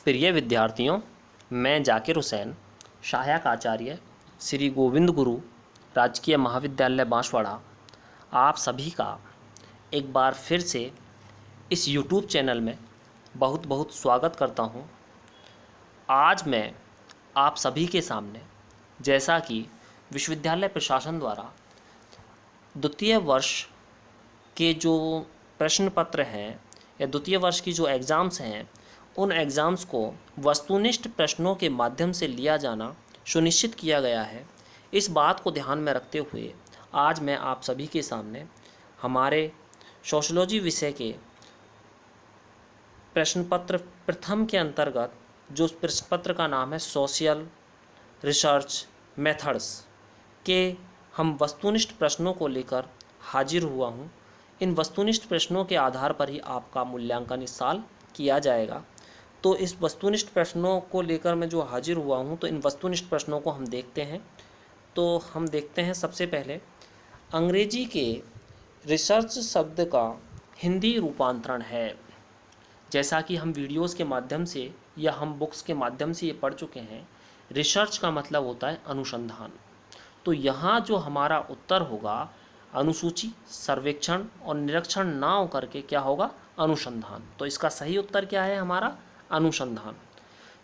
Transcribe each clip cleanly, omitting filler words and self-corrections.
प्रिय विद्यार्थियों, मैं जाकिर हुसैन, सहायक आचार्य श्री गोविंद गुरु राजकीय महाविद्यालय बांसवाड़ा, आप सभी का एक बार फिर से इस YouTube चैनल में बहुत बहुत स्वागत करता हूं। आज मैं आप सभी के सामने, जैसा कि विश्वविद्यालय प्रशासन द्वारा द्वितीय वर्ष के जो प्रश्न पत्र हैं या द्वितीय वर्ष की जो एग्ज़ाम्स हैं, उन एग्ज़ाम्स को वस्तुनिष्ठ प्रश्नों के माध्यम से लिया जाना सुनिश्चित किया गया है। इस बात को ध्यान में रखते हुए आज मैं आप सभी के सामने हमारे सोशियोलॉजी विषय के प्रश्न पत्र प्रथम के अंतर्गत जो प्रश्न पत्र का नाम है सोशल रिसर्च मेथड्स के हम वस्तुनिष्ठ प्रश्नों को लेकर हाजिर हुआ हूँ। इन वस्तुनिष्ठ प्रश्नों के आधार पर ही आपका मूल्यांकन इस साल किया जाएगा। तो इस वस्तुनिष्ठ प्रश्नों को लेकर मैं जो हाजिर हुआ हूँ, तो इन वस्तुनिष्ठ प्रश्नों को हम देखते हैं। तो हम देखते हैं सबसे पहले अंग्रेजी के रिसर्च शब्द का हिंदी रूपांतरण है। जैसा कि हम वीडियोस के माध्यम से या हम बुक्स के माध्यम से ये पढ़ चुके हैं, रिसर्च का मतलब होता है अनुसंधान। तो यहाँ जो हमारा उत्तर होगा, अनुसूची, सर्वेक्षण और निरीक्षण ना होकर के क्या होगा, अनुसंधान। तो इसका सही उत्तर क्या है हमारा, अनुसंधान।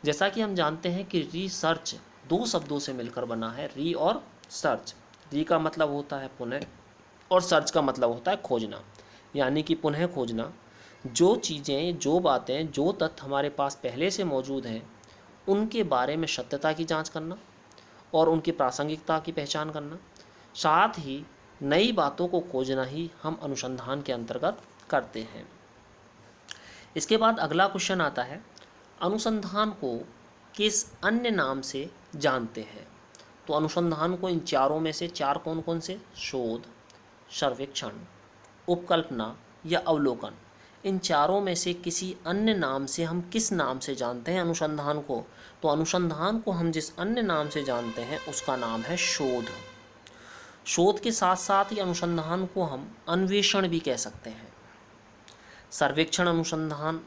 जैसा कि हम जानते हैं कि रिसर्च दो शब्दों से मिलकर बना है, री और सर्च। री का मतलब होता है पुनः और सर्च का मतलब होता है खोजना, यानी कि पुनः खोजना। जो चीज़ें, जो बातें, जो तथ्य हमारे पास पहले से मौजूद हैं, उनके बारे में सत्यता की जांच करना और उनकी प्रासंगिकता की पहचान करना, साथ ही नई बातों को खोजना ही हम अनुसंधान के अंतर्गत करते हैं। इसके बाद अगला क्वेश्चन आता है, अनुसंधान को किस अन्य नाम से जानते हैं। तो अनुसंधान को इन चारों में से चार कौन कौन से, शोध, सर्वेक्षण, उपकल्पना या अवलोकन, इन चारों में से किसी अन्य नाम से हम किस नाम से जानते हैं अनुसंधान को। तो अनुसंधान को हम जिस अन्य नाम से जानते हैं उसका नाम है शोध। शोध के साथ साथ ही अनुसंधान को हम अन्वेषण भी कह सकते हैं। सर्वेक्षण अनुसंधान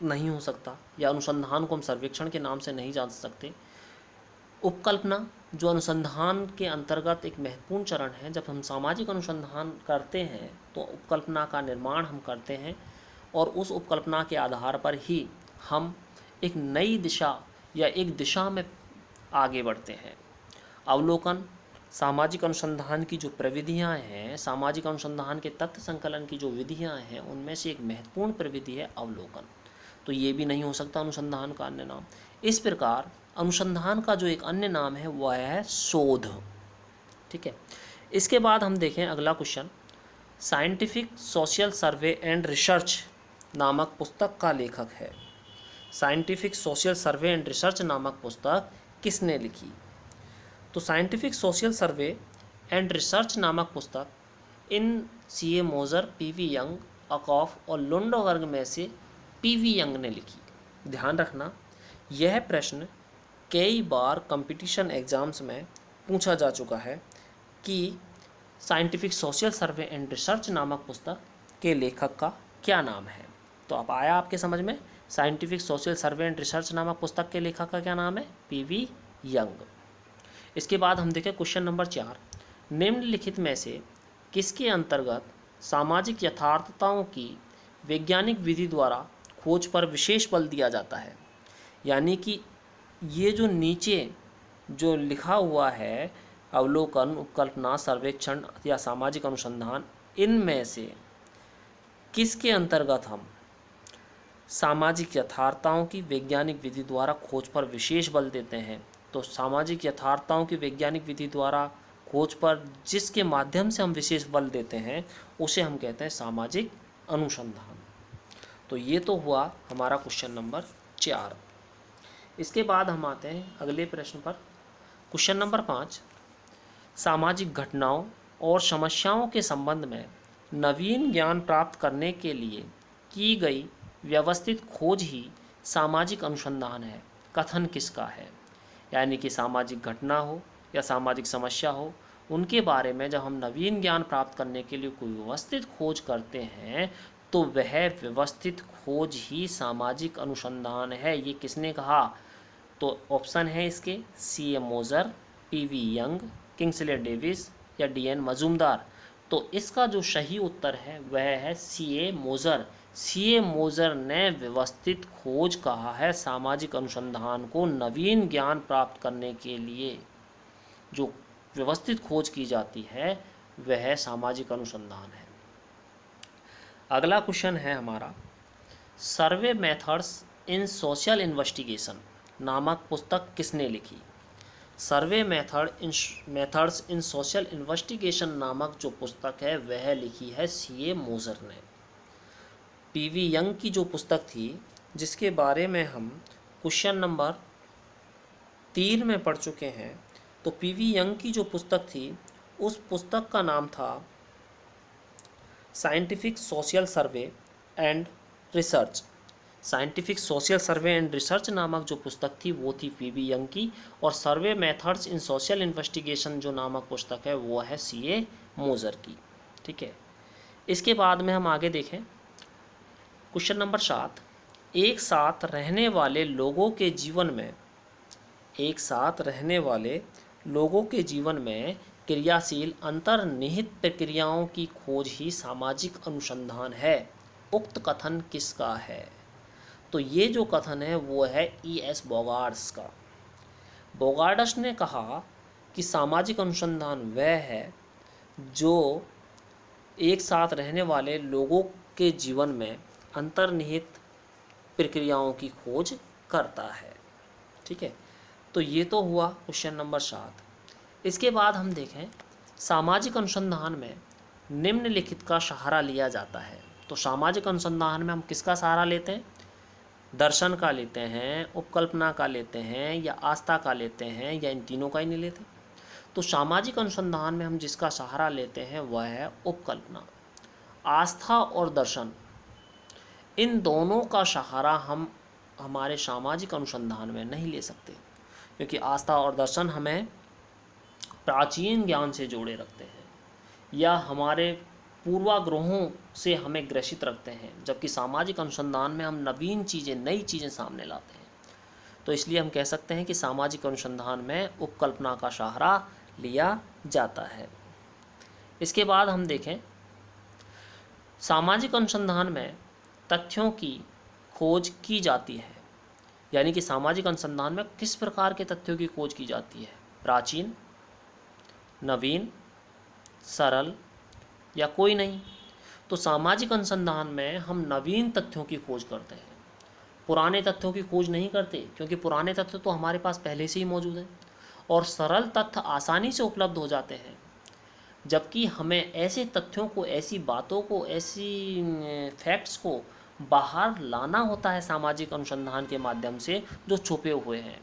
नहीं हो सकता, या अनुसंधान को हम सर्वेक्षण के नाम से नहीं जान सकते। उपकल्पना जो अनुसंधान के अंतर्गत एक महत्वपूर्ण चरण है, जब हम सामाजिक अनुसंधान करते हैं तो उपकल्पना का निर्माण हम करते हैं और उस उपकल्पना के आधार पर ही हम एक नई दिशा या एक दिशा में आगे बढ़ते हैं। अवलोकन सामाजिक अनुसंधान की जो प्रविधियां हैं, सामाजिक अनुसंधान के तथ्य संकलन की जो विधियां हैं, उनमें से एक महत्वपूर्ण प्रविधि है अवलोकन। तो ये भी नहीं हो सकता अनुसंधान का अन्य नाम। इस प्रकार अनुसंधान का जो एक अन्य नाम है वह है शोध। ठीक है। इसके बाद हम देखें अगला question, scientific social survey and research नामक पुस्तक का लेखक है। Scientific social survey and research नामक पुस्तक किसने लिखी। तो scientific social survey and research नामक पुस्तक इन सी ए मोजर, पी वी यंग, अकॉफ और लुंडबर्ग में से पी वी यंग ने लिखी। ध्यान रखना, यह प्रश्न कई बार कंपटीशन एग्ज़ाम्स में पूछा जा चुका है कि scientific social survey and research नामक पुस्तक के लेखक का क्या नाम है। तो अब आया आपके समझ में, scientific social survey and research नामक पुस्तक के लेखक का क्या नाम है, पी वी यंग। इसके बाद हम देखें क्वेश्चन नंबर 4, निम्नलिखित में से किसके अंतर्गत सामाजिक यथार्थताओं की वैज्ञानिक विधि द्वारा खोज पर विशेष बल दिया जाता है। यानी कि ये जो नीचे जो लिखा हुआ है, अवलोकन, उपकल्पना, सर्वेक्षण या सामाजिक अनुसंधान, इनमें से किसके अंतर्गत हम सामाजिक यथार्थताओं की वैज्ञानिक विधि द्वारा खोज पर विशेष बल देते हैं। तो सामाजिक यथार्थताओं की वैज्ञानिक विधि द्वारा खोज पर जिसके माध्यम से हम विशेष बल देते हैं उसे हम कहते हैं सामाजिक अनुसंधान। तो ये तो हुआ हमारा क्वेश्चन नंबर 4। इसके बाद हम आते हैं अगले प्रश्न पर, क्वेश्चन नंबर 5, सामाजिक घटनाओं और समस्याओं के संबंध में नवीन ज्ञान प्राप्त करने के लिए की गई व्यवस्थित खोज ही सामाजिक अनुसंधान है। कथन किसका है। यानी कि सामाजिक घटना हो या सामाजिक समस्या हो, उनके बारे में जब हम नवीन ज्ञान प्राप्त करने के लिए कोई व्यवस्थित खोज करते हैं तो वह व्यवस्थित खोज ही सामाजिक अनुसंधान है। ये किसने कहा? तो ऑप्शन है इसके C A Moser, P V Young, Kingsley Davis या डी एन मजूमदार। तो इसका जो सही उत्तर है वह है सी A Moser. C A Moser ने व्यवस्थित खोज कहा है सामाजिक अनुसंधान को। नवीन ज्ञान प्राप्त करने के लिए जो व्यवस्थित खोज की जाती है वह सामाजिक अनुसंधान है। अगला क्वेश्चन है हमारा, सर्वे मेथड्स इन सोशल इन्वेस्टिगेशन नामक पुस्तक किसने लिखी? सर्वे मेथड्स इन सोशल इन्वेस्टिगेशन नामक जो पुस्तक है वह लिखी है सी ए मोज़र ने। पी वी यंग की जो पुस्तक थी, जिसके बारे में हम क्वेश्चन नंबर 3 में पढ़ चुके हैं, तो पी वी यंग की जो पुस्तक थी उस पुस्तक का नाम था scientific social survey and research. Scientific social survey and research नामक जो पुस्तक थी वो थी पी वी यंग की, और सर्वे मेथड्स इन सोशल इन्वेस्टिगेशन जो नामक पुस्तक है वो है सी ए मोज़र की। ठीक है, इसके बाद में हम आगे देखें क्वेश्चन नंबर 7, एक साथ रहने वाले लोगों के जीवन में क्रियाशील अंतर्निहित प्रक्रियाओं की खोज ही सामाजिक अनुसंधान है। उक्त कथन किसका है? तो ये जो कथन है वो है ई एस बोगार्ड्स का। बोगार्ड्स ने कहा कि सामाजिक अनुसंधान वह है जो एक साथ रहने वाले लोगों के जीवन में अंतर्निहित प्रक्रियाओं की खोज करता है। ठीक है, तो ये तो हुआ क्वेश्चन नंबर 7। इसके बाद हम देखें सामाजिक अनुसंधान में निम्नलिखित का सहारा लिया जाता है। तो सामाजिक अनुसंधान में हम किसका सहारा लेते हैं? दर्शन का लेते हैं, उपकल्पना का लेते हैं, या आस्था का लेते हैं, या इन तीनों का ही नहीं लेते? तो सामाजिक अनुसंधान में हम जिसका सहारा लेते हैं वह है उपकल्पना। आस्था और दर्शन, इन दोनों का सहारा हम हमारे सामाजिक अनुसंधान में नहीं ले सकते, क्योंकि आस्था और दर्शन हमें प्राचीन ज्ञान से जोड़े रखते हैं या हमारे पूर्वाग्रहों से हमें ग्रसित रखते हैं, जबकि सामाजिक अनुसंधान में हम नवीन चीज़ें, नई चीज़ें सामने लाते हैं। तो इसलिए हम कह सकते हैं कि सामाजिक अनुसंधान में उपकल्पना का सहारा लिया जाता है। इसके बाद हम देखें सामाजिक अनुसंधान में तथ्यों की खोज की जाती है, यानी कि सामाजिक अनुसंधान में किस प्रकार के तथ्यों की खोज की जाती है? प्राचीन, नवीन, सरल या कोई नहीं? तो सामाजिक अनुसंधान में हम नवीन तथ्यों की खोज करते हैं, पुराने तथ्यों की खोज नहीं करते, क्योंकि पुराने तथ्य तो हमारे पास पहले से ही मौजूद हैं और सरल तथ्य आसानी से उपलब्ध हो जाते हैं। जबकि हमें ऐसे तथ्यों को, ऐसी बातों को, ऐसी फैक्ट्स को बाहर लाना होता है सामाजिक अनुसंधान के माध्यम से, जो छुपे हुए हैं।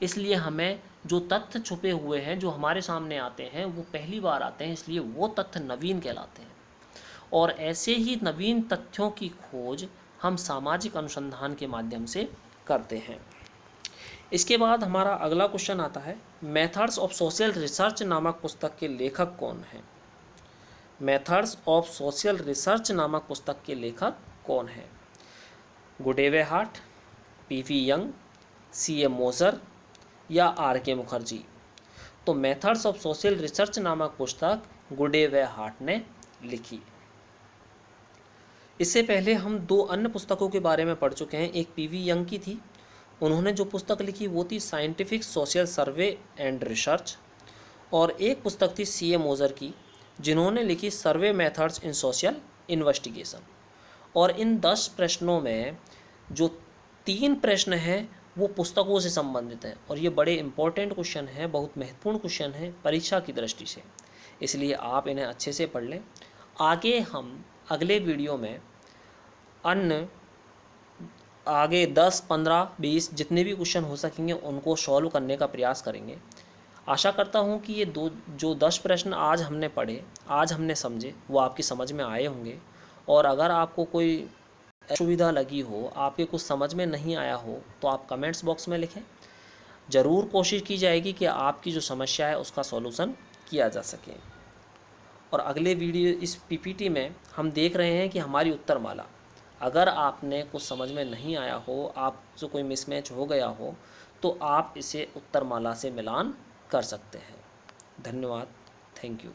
इसलिए हमें जो तथ्य छुपे हुए हैं, जो हमारे सामने आते हैं, वो पहली बार आते हैं, इसलिए वो तथ्य नवीन कहलाते हैं। और ऐसे ही नवीन तथ्यों की खोज हम सामाजिक अनुसंधान के माध्यम से करते हैं। इसके बाद हमारा अगला क्वेश्चन आता है, मेथड्स ऑफ सोशल रिसर्च नामक पुस्तक के लेखक कौन हैं? मेथड्स ऑफ सोशल रिसर्च नामक पुस्तक के लेखक कौन हैं? गुडेवे heart, P V young, C A Moser या आर के मुखर्जी? तो मेथड्स ऑफ सोशल रिसर्च नामक पुस्तक गुडेवे हार्ट ने लिखी। इससे पहले हम 2 अन्य पुस्तकों के बारे में पढ़ चुके हैं। एक पी वी यंग की थी, उन्होंने जो पुस्तक लिखी वो थी scientific social survey and research, और एक पुस्तक थी सी ए मोज़र की, जिन्होंने लिखी सर्वे मेथड्स इन सोशल इन्वेस्टिगेशन। और इन 10 प्रश्नों में जो 3 प्रश्न हैं वो पुस्तकों से संबंधित हैं, और ये बड़े इंपॉर्टेंट क्वेश्चन हैं, बहुत महत्वपूर्ण क्वेश्चन हैं परीक्षा की दृष्टि से, इसलिए आप इन्हें अच्छे से पढ़ लें। आगे हम अगले वीडियो में अन्य आगे 10, 15, 20 जितने भी क्वेश्चन हो सकेंगे उनको सॉल्व करने का प्रयास करेंगे। आशा करता हूँ कि ये जो 10 प्रश्न आज हमने पढ़े, आज हमने समझे, वो आपकी समझ में आए होंगे। और अगर आपको कोई असुविधा लगी हो, आपके कुछ समझ में नहीं आया हो, तो आप कमेंट्स बॉक्स में लिखें। ज़रूर कोशिश की जाएगी कि आपकी जो समस्या है उसका सॉल्यूशन किया जा सके। और अगले वीडियो इस पीपीटी में हम देख रहे हैं कि हमारी उत्तरमाला। अगर आपने कुछ समझ में नहीं आया हो, आपसे कोई मिसमैच हो गया हो, तो आप इसे उत्तरमाला से मिलान कर सकते हैं। धन्यवाद। Thank you.